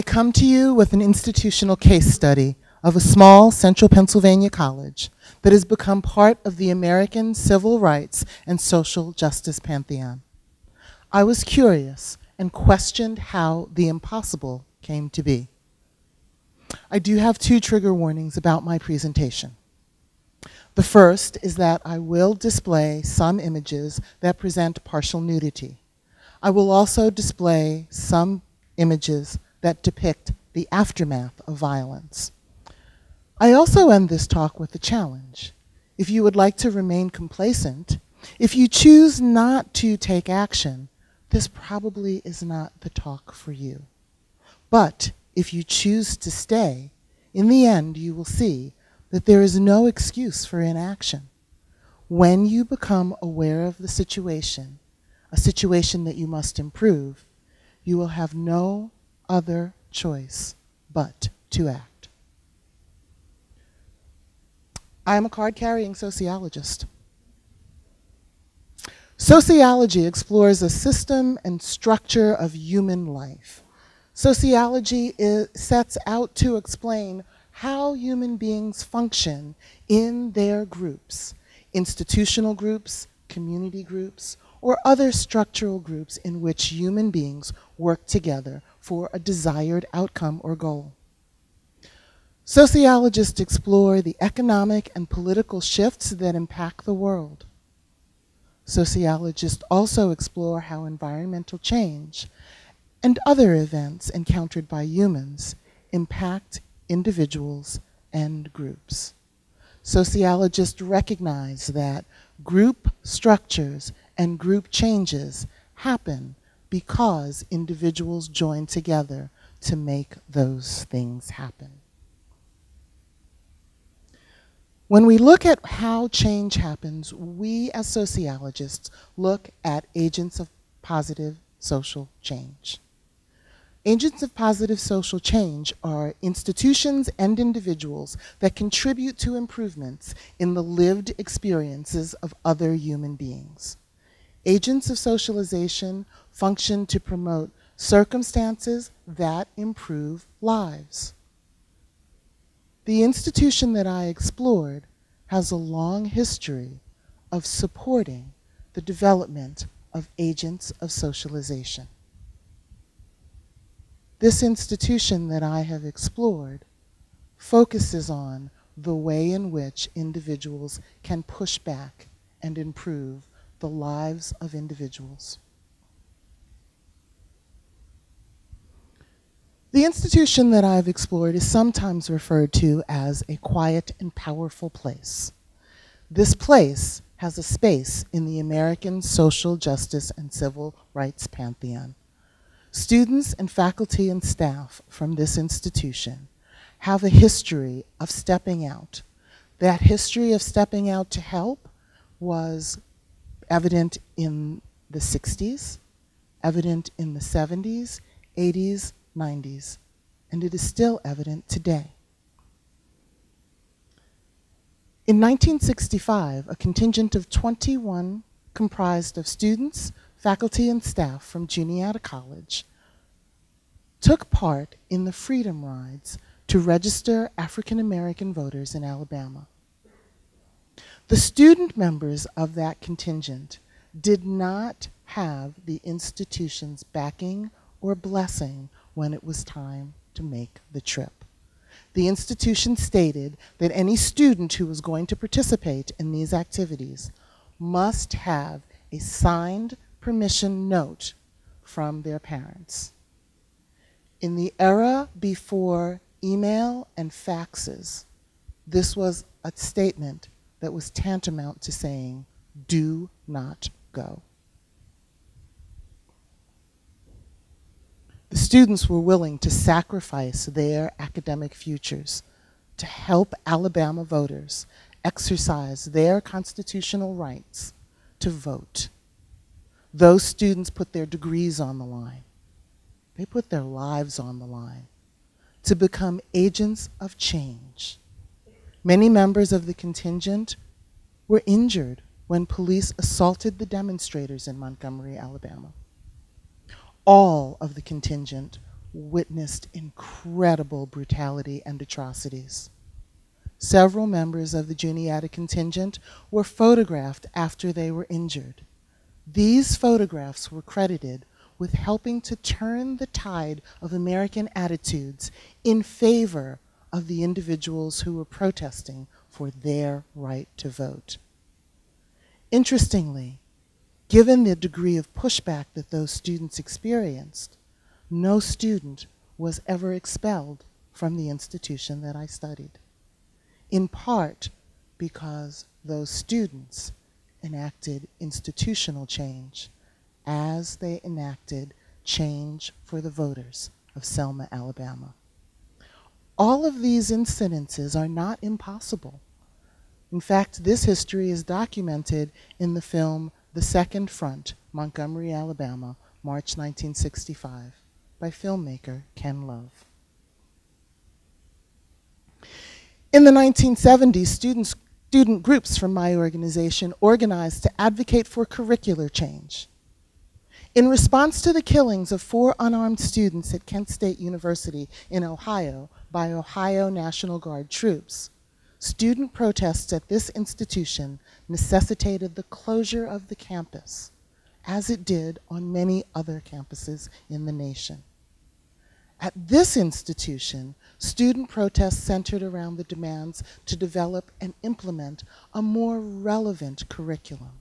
I come to you with an institutional case study of a small central Pennsylvania college that has become part of the American civil rights and social justice pantheon. I was curious and questioned how the impossible came to be. I do have 2 trigger warnings about my presentation. The first is that I will display some images that present partial nudity. I will also display some images that depict the aftermath of violence. I also end this talk with a challenge. If you would like to remain complacent, if you choose not to take action, this probably is not the talk for you. But if you choose to stay, in the end you will see that there is no excuse for inaction. When you become aware of the situation, a situation that you must improve, you will have no other choice but to act. I am a card-carrying sociologist. Sociology explores a system and structure of human life. Sociology sets out to explain how human beings function in their groups, institutional groups, community groups, or other structural groups in which human beings work together for a desired outcome or goal. Sociologists explore the economic and political shifts that impact the world. Sociologists also explore how environmental change and other events encountered by humans impact individuals and groups. Sociologists recognize that group structures and group changes happen because individuals join together to make those things happen. When we look at how change happens, we as sociologists look at agents of positive social change. Agents of positive social change are institutions and individuals that contribute to improvements in the lived experiences of other human beings. Agents of socialization function to promote circumstances that improve lives. The institution that I explored has a long history of supporting the development of agents of socialization. This institution that I have explored focuses on the way in which individuals can push back and improve the lives of individuals. The institution that I've explored is sometimes referred to as a quiet and powerful place. This place has a space in the American social justice and civil rights pantheon. Students and faculty and staff from this institution have a history of stepping out. That history of stepping out to help was evident in the 60s, evident in the 70s, 80s, 90s, and it is still evident today. In 1965, a contingent of 21 comprised of students, faculty, and staff from Juniata College took part in the Freedom Rides to register African American voters in Alabama. The student members of that contingent did not have the institution's backing or blessing when it was time to make the trip. The institution stated that any student who was going to participate in these activities must have a signed permission note from their parents. In the era before email and faxes, this was a statement that was tantamount to saying, "Do not go." The students were willing to sacrifice their academic futures to help Alabama voters exercise their constitutional rights to vote. Those students put their degrees on the line. They put their lives on the line to become agents of change. Many members of the contingent were injured when police assaulted the demonstrators in Montgomery, Alabama. All of the contingent witnessed incredible brutality and atrocities. Several members of the Juniata contingent were photographed after they were injured. These photographs were credited with helping to turn the tide of American attitudes in favor of the individuals who were protesting for their right to vote. Interestingly, given the degree of pushback that those students experienced, no student was ever expelled from the institution that I studied, in part because those students enacted institutional change as they enacted change for the voters of Selma, Alabama. All of these incidences are not impossible. In fact, this history is documented in the film The Second Front, Montgomery, Alabama, March 1965, by filmmaker Ken Love. In the 1970s, student groups from my organization organized to advocate for curricular change. In response to the killings of 4 unarmed students at Kent State University in Ohio by Ohio National Guard troops, student protests at this institution necessitated the closure of the campus, as it did on many other campuses in the nation. At this institution, student protests centered around the demands to develop and implement a more relevant curriculum.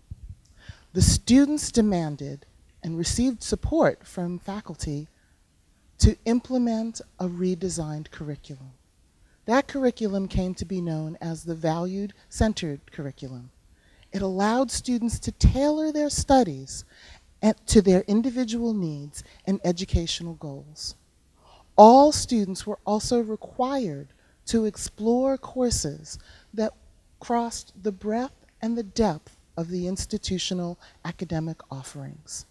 The students demanded and received support from faculty to implement a redesigned curriculum. That curriculum came to be known as the valued-centered curriculum. It allowed students to tailor their studies to their individual needs and educational goals. All students were also required to explore courses that crossed the breadth and the depth of the institutional academic offerings.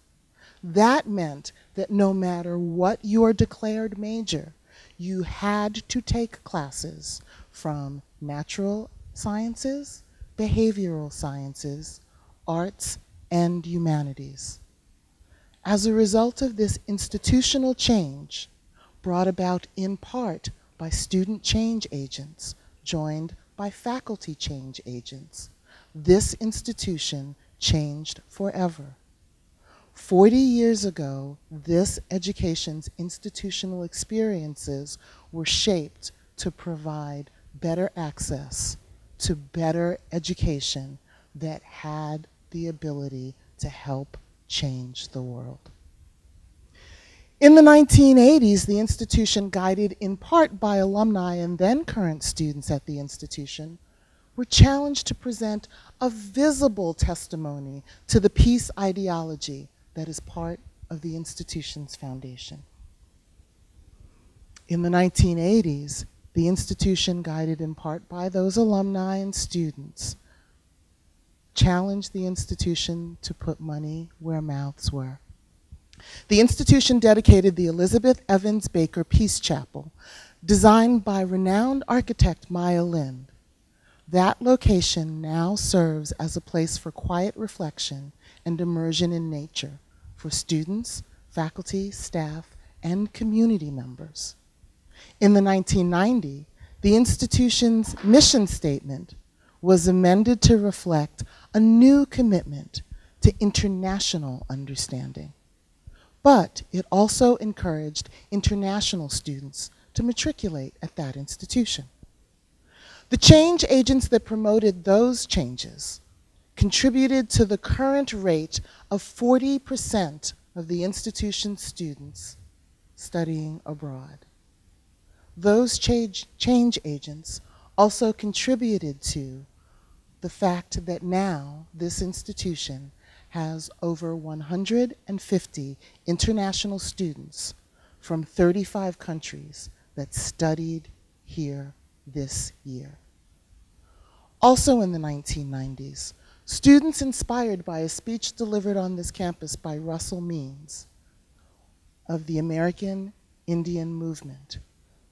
That meant that no matter what your declared major, you had to take classes from natural sciences, behavioral sciences, arts, and humanities. As a result of this institutional change, brought about in part by student change agents, joined by faculty change agents, this institution changed forever. 40 years ago, this education's institutional experiences were shaped to provide better access to better education that had the ability to help change the world. In the 1980s, the institution, guided in part by alumni and then current students at the institution, were challenged to present a visible testimony to the peace ideology that is part of the institution's foundation. In the 1980s, the institution, guided in part by those alumni and students, challenged the institution to put money where mouths were. The institution dedicated the Elizabeth Evans Baker Peace Chapel, designed by renowned architect Maya Lind. That location now serves as a place for quiet reflection and immersion in nature for students, faculty, staff, and community members. In the 1990s, the institution's mission statement was amended to reflect a new commitment to international understanding. But it also encouraged international students to matriculate at that institution. The change agents that promoted those changes contributed to the current rate of 40% of the institution's students studying abroad. Those change agents also contributed to the fact that now this institution has over 150 international students from 35 countries that studied here this year. Also in the 1990s, students inspired by a speech delivered on this campus by Russell Means of the American Indian Movement.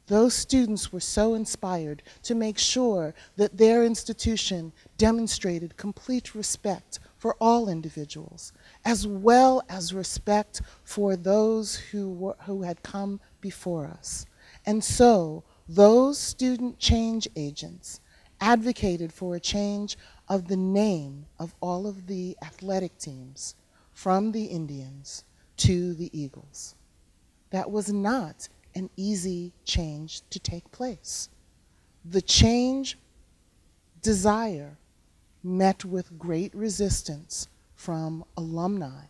Those students were so inspired to make sure that their institution demonstrated complete respect for all individuals, as well as respect for those who had come before us. And so those student change agents advocated for a change of the name of all of the athletic teams from the Indians to the Eagles. That was not an easy change to take place. The change desire met with great resistance from alumni.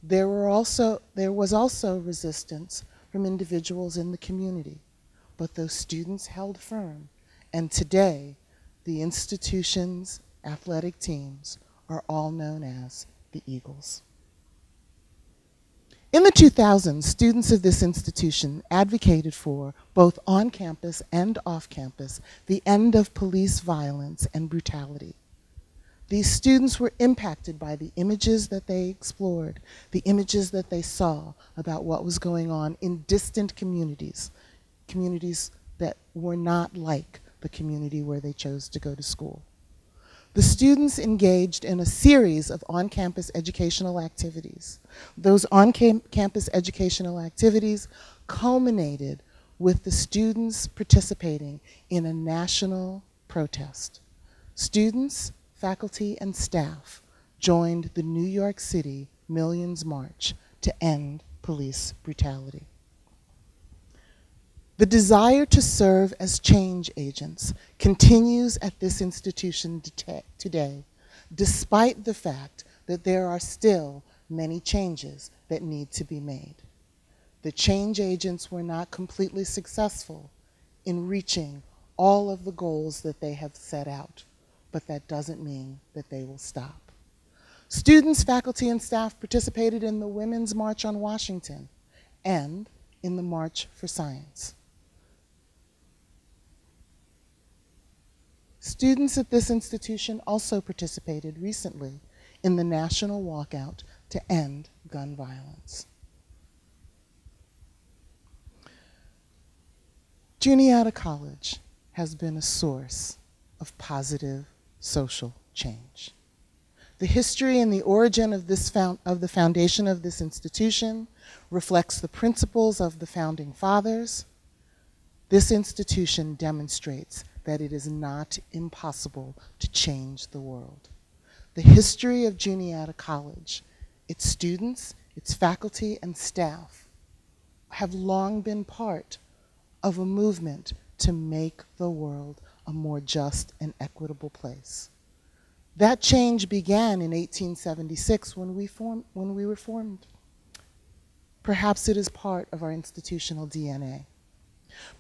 There was also resistance from individuals in the community, but those students held firm, and today the institution's athletic teams are all known as the Eagles. In the 2000s, students of this institution advocated for, both on campus and off campus, the end of police violence and brutality. These students were impacted by the images that they explored, the images that they saw about what was going on in distant communities, communities that were not like the community where they chose to go to school. The students engaged in a series of on-campus educational activities. Those on-campus educational activities culminated with the students participating in a national protest. Students, faculty, and staff joined the New York City Millions March to end police brutality. The desire to serve as change agents continues at this institution today, despite the fact that there are still many changes that need to be made. The change agents were not completely successful in reaching all of the goals that they have set out, but that doesn't mean that they will stop. Students, faculty, and staff participated in the Women's March on Washington and in the March for Science. Students at this institution also participated recently in the national walkout to end gun violence. Juniata College has been a source of positive social change. The history and the origin of the foundation of this institution reflects the principles of the founding fathers. This institution demonstrates that it is not impossible to change the world. The history of Juniata College, its students, its faculty, and staff have long been part of a movement to make the world a more just and equitable place. That change began in 1876 when we were formed. Perhaps it is part of our institutional DNA.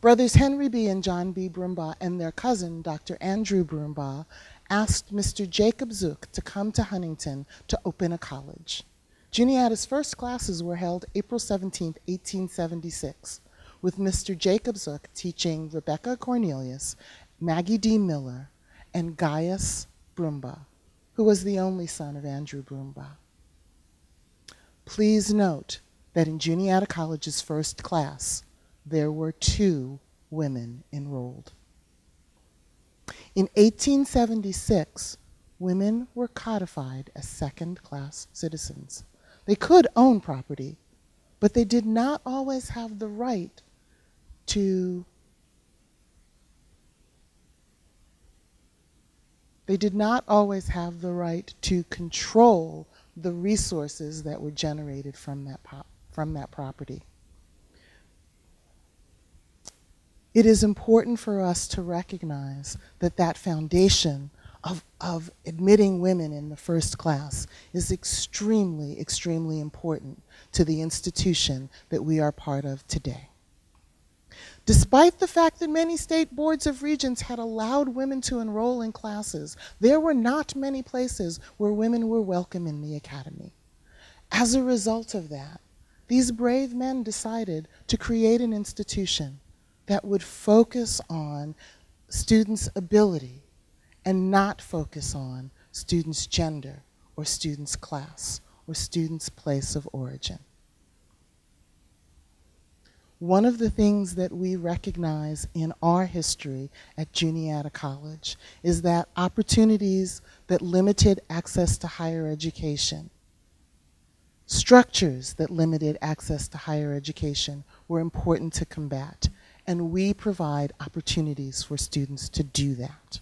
Brothers Henry B. and John B. Broombaugh and their cousin, Dr. Andrew Broombaugh, asked Mr. Jacob Zook to come to Huntington to open a college. Juniata's first classes were held April 17, 1876, with Mr. Jacob Zook teaching Rebecca Cornelius, Maggie D. Miller, and Gaius Broombaugh, who was the only son of Andrew Broombaugh. Please note that in Juniata College's first class, there were 2 women enrolled. In 1876, women were codified as second-class citizens. They could own property, but they did not always have the right to control the resources that were generated from that property. It is important for us to recognize that that foundation of admitting women in the first class is extremely, extremely important to the institution that we are part of today. Despite the fact that many state boards of regents had allowed women to enroll in classes, there were not many places where women were welcome in the academy. As a result of that, these brave men decided to create an institution that would focus on students' ability and not focus on students' gender or students' class or students' place of origin. One of the things that we recognize in our history at Juniata College is that opportunities that limited access to higher education, structures that limited access to higher education, were important to combat, and we provide opportunities for students to do that.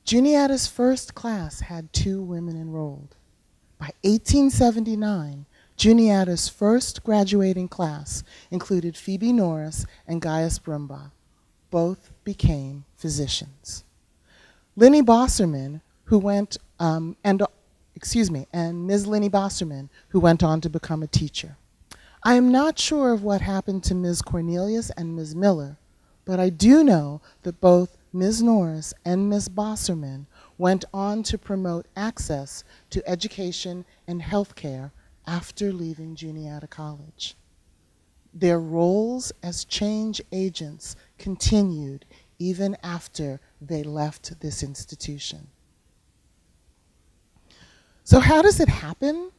Juniata's first class had 2 women enrolled. By 1879, Juniata's first graduating class included Phoebe Norris and Gaius Brumbaugh. Both became physicians. Lenny Bosserman, who went, and Ms. Lenny Bosserman, who went on to become a teacher. I am not sure of what happened to Ms. Cornelius and Ms. Miller, but I do know that both Ms. Norris and Ms. Bosserman went on to promote access to education and health care after leaving Juniata College. Their roles as change agents continued even after they left this institution. So how does it happen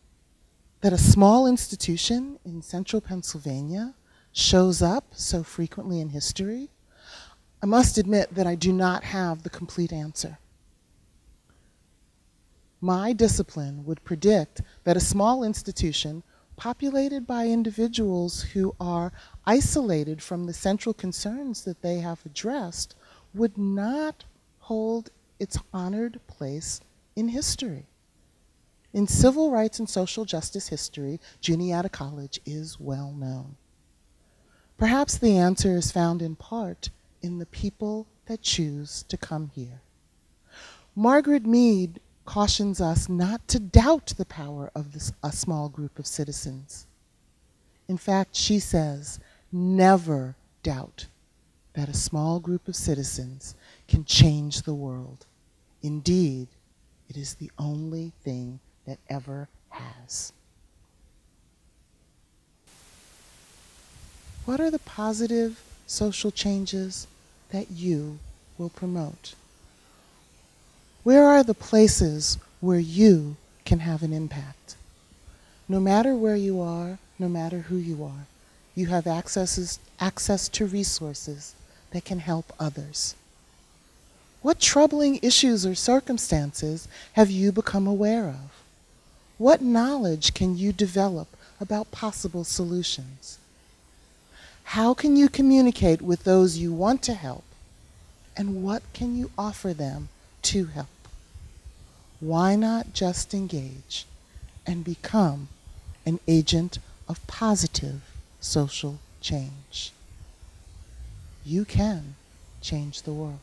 that a small institution in central Pennsylvania shows up so frequently in history? I must admit that I do not have the complete answer. My discipline would predict that a small institution populated by individuals who are isolated from the central concerns that they have addressed would not hold its honored place in history. In civil rights and social justice history, Juniata College is well known. Perhaps the answer is found in part in the people that choose to come here. Margaret Mead cautions us not to doubt the power of a small group of citizens. In fact, she says, never doubt that a small group of citizens can change the world. Indeed, it is the only thing that ever has. What are the positive social changes that you will promote? Where are the places where you can have an impact? No matter where you are, no matter who you are, you have access to resources that can help others. What troubling issues or circumstances have you become aware of? What knowledge can you develop about possible solutions? How can you communicate with those you want to help? And what can you offer them to help? Why not just engage and become an agent of positive social change? You can change the world.